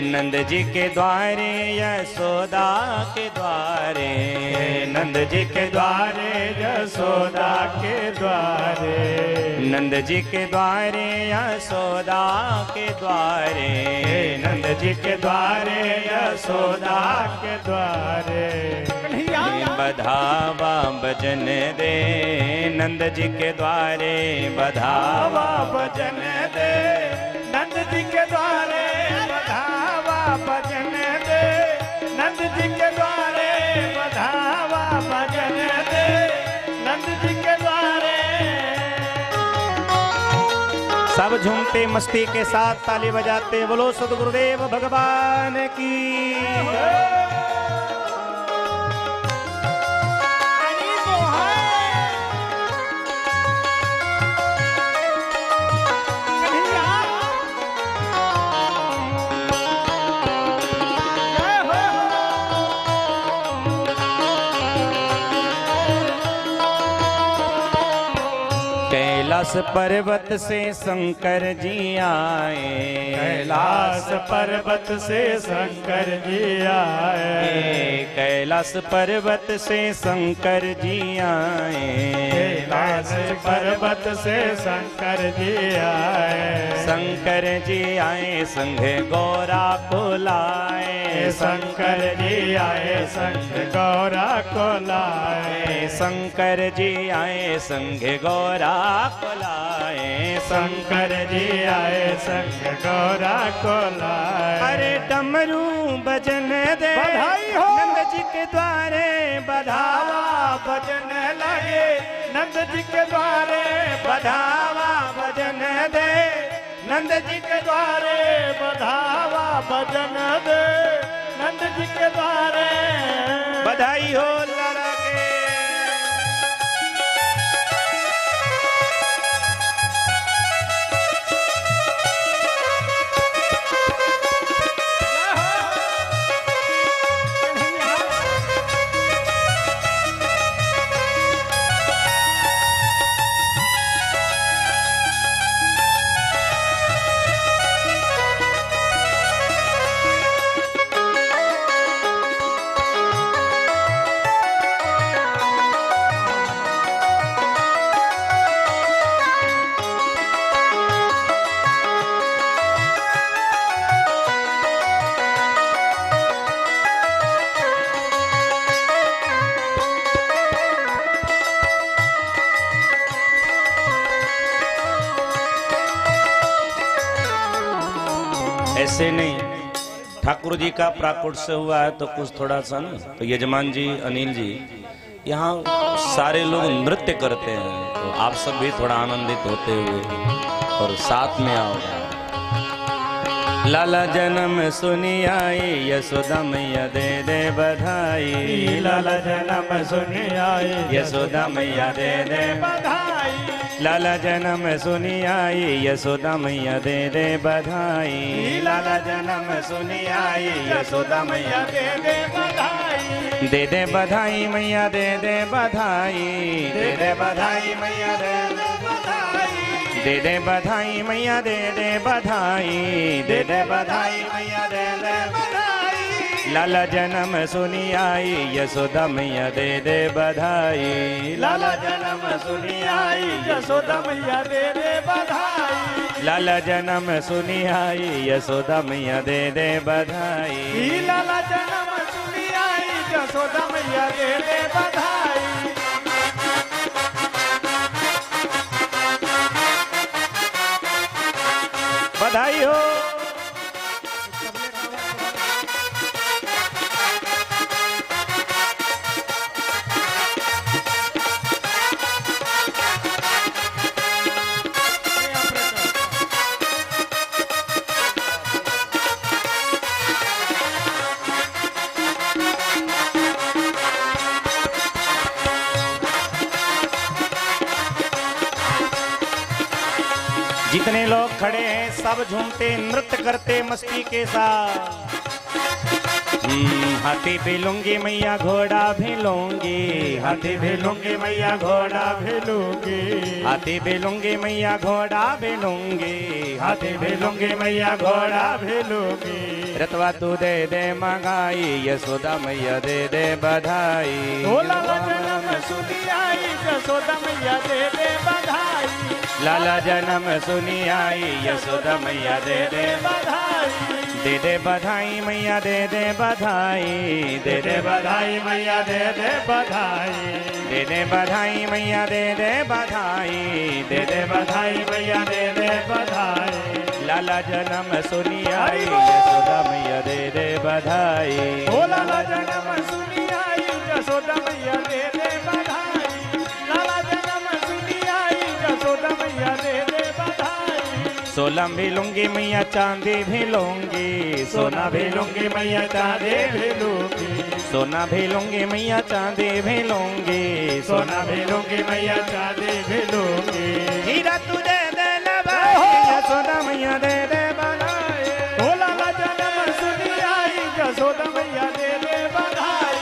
नंद जी के द्वारे यशोदा के द्वारे, नंद जी के द्वारे यशोदा के द्वारे, नंद जी के द्वारे यशोदा के द्वारे, नंद जी के द्वारे यशोदा के द्वारे। बधावा भजन दे नंद जी के द्वारे, बधावा भजन दे नंद जी के द्वारे, बधावा भजन दे नंद जी के द्वारे, बधावा भजन दे नंद जी के द्वारे। सब झूमते मस्ती के साथ ताली बजाते बोलो सद्गुरुदेव भगवान की। कैलाश पर्वत से शंकर जी आए, कैलाश पर्वत से शंकर जी आए, कैलाश पर्वत से शंकर जी आए, कैलाश पर्वत से शंकर जी आए, शंकर जी आए संघ गौरा को लाए, शंकर जी आए संघ गौरा को लाए, शंकर जी आए संघ गौरा को लाए, शंकर जी आए संघ गौरा को लाए। अरे डमरू भजन दे बधाई हो नंद जी के द्वारे, बधावा भजन लगे नंद जी के द्वारे, बधावा भजन दे नंद जी के द्वारे, बधावा भजन दे नंद जी के द्वारे। बधाई हो लड़ा के। ऐसे नहीं, ठाकुर जी का प्राकुट से हुआ है तो कुछ थोड़ा सा ना, तो यजमान जी अनिल जी यहाँ सारे लोग नृत्य करते हैं, तो आप सब भी थोड़ा आनंदित होते हुए और साथ में आओ। लाला जन्म सुनी आई यशोदा मैया दे दे बधाई, लाला जन्म सुनी आई यशोदा मैया दे दे बधाई, लाला जन्म सुनी आई यशोदा मैया दे दे बधाई, लाला जन्म सुनी आई यशोदा मैया दे दे बधाई, दे दे बधाई मैया दे दे बधाई, दे दे बधाई मैया दे दे बधाई, दे दे बधाई मैया दे दे बधाई, दे दे बधाई मैया दे दे बधाई। लाला जन्म सुनी आई यशोदा मैया दे दे बधाई, लाला जन्म सुनी आई यशोदा मैया दे दे बधाई, लाला जन्म सुनी आई यशोदा मैया दे दे बधाई, लाला जन्म सुनी आई यशोदा मैया दे दे बधाई। बधाई हो। जितने लोग खड़े हैं सब झूमते नृत्य करते मस्ती के साथ। हाथी भी लूंगी मैया घोड़ा भी लूंगी, हाथी भी लूंगी मैया घोड़ा भी लूंगी, हाथी भी लूंगी मैया घोड़ा भी लूंगी, हाथी भी लूंगी मैया घोड़ा भी लूंगी। रतवा तू दे दे मंगाई, यशोदा मैया दे दे बधाई। लाला जन्म सुनी आई, यशोदा मैया दे दे बधाई। लाला जन्म सुनी आई, यशोदा मैया दे दे बधाई। दे दे बधाई मैया दे दे बधाई, दे दे बधाई मैया दे दे बधाई। दे दे बधाई मैया दे दे बधाई, दे दे बधाई मैया दे दे बधाई। लाला जन्म सुनी आई, यशोदा मैया दे दे बधाई। लाला जन्म सुनी आई, यशोदा मैया दे दे बधाई। लाला जन्म सुनी आई, यशोदा मैया दे दे बधाई। सोलम भी लूंगी मैया चांदी भी लूंगी, सोना भी लूंगी मैया चांदी भी लूंगी। सोना भी लूंगी मैया चांदी भी लूंगी, सोना भी लूंगी मैया चांदी भी लूंगी। हीरा तू दे दे लबाई, यशोदा मैया दे दे बधाई। लाला जन्म सुनी आई, यशोदा मैया दे दे बधाई।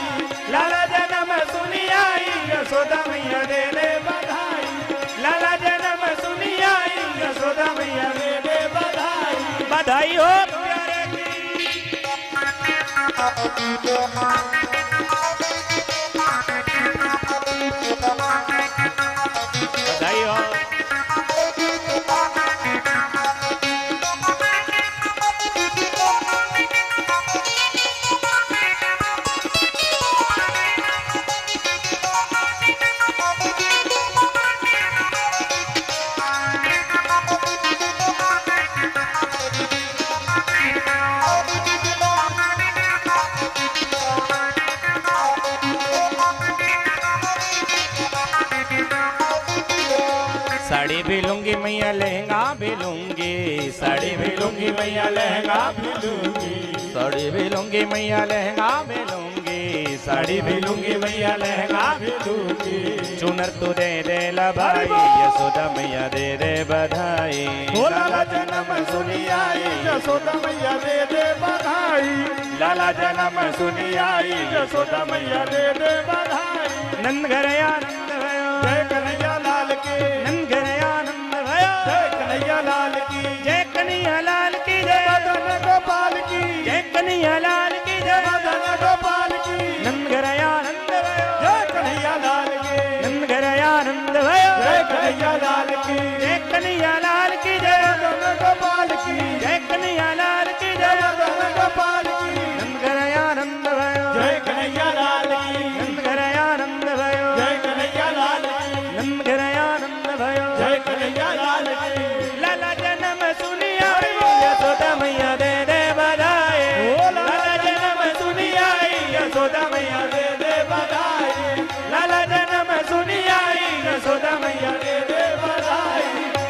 लाला जन्म सुनी आई, यशोदा मैया दे दे बधाई। लाला जन्म सुनी आई, यशोदा मैया दे दे बधाई। बधाई हो प्यारे की। बधाई हो। साड़ी भी लूंगी मैया लहंगा भी लूंगी, साड़ी भी लूंगी मैया लहंगा भी लूंगी। साड़ी भी लूंगी मैया लहंगा भी लूंगी, साड़ी भी लूंगी मैया लहंगा भी लूंगी। चुनर तू दे दे लबाई, यशोदा मैया दे दे बधाई। लाला जन्म सुनी आई, यशोदा मैया दे दे बधाई। लाला जन्म सुनी आई, यशोदा मैया दे दे बधाई। नंद घर आनंद भयो, जय कन्हैया लाल की। नंद घर आनंद भयो, जय कन्हैया लाल की। जय कन्हैया लाल की जय, मदन गोपाल की। जय कन्हैया लाल की जय, मदन गोपाल की। नंद घर आनंद भयो, जय कन्हैया लाल की। नंद घर आनंद भयो, जय कन्हैया लाल की। जय कन्हैया लाल की जय, मदन गोपाल की। जय कन्हैया लाल की जय, मदन गोपाल की। नंद घर आनंद भयो, जय कन्हैया लाल की। नंद घर आनंद भयो, जय कन्हैया लाल की। नंद घर आनंद भयो। जय कन्हैया लाल की। लाला जन्म सुनी आई, यशोदा मैया दे दे बधाई। लाला जन्म सुनी आई, यशोदा मैया दे दे बधाई। लाला जन्म सुनी आई, यशोदा मैया दे दे बधाई।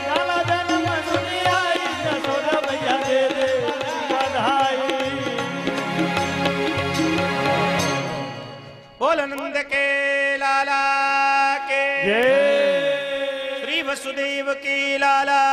लाला जन्म सुनी आई, यशोदा मैया दे दे बधाई। बोल नंद के लाला के जय। श्री वसुदेव की लाला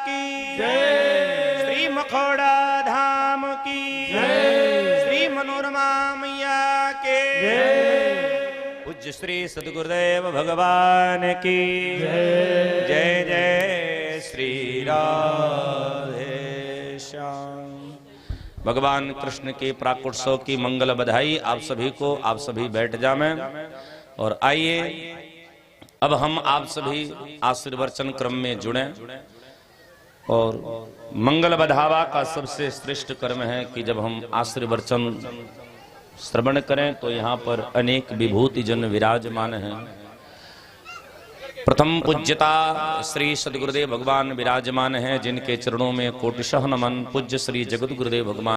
की जय। श्री मखौड़ा धाम की जय। श्री मनोरमा मैया के जय। पूज्य श्री सद्गुरुदेव भगवान की जय। जय जय श्री राधे श्याम। भगवान कृष्ण के प्राकोत्सव की मंगल बधाई आप सभी को। आप सभी बैठ जाएं और आइए अब हम आप सभी आशीर्वचन क्रम में जुड़े। और मंगल बधावा का सबसे श्रेष्ठ कर्म है कि जब हम आशीर्वचन श्रवण करें तो यहाँ पर अनेक विभूति जन विराजमान हैं। प्रथम पूज्यता श्री सद्गुरुदेव भगवान विराजमान हैं, जिनके चरणों में कोटिशः नमन। पूज्य श्री जगत गुरुदेव भगवान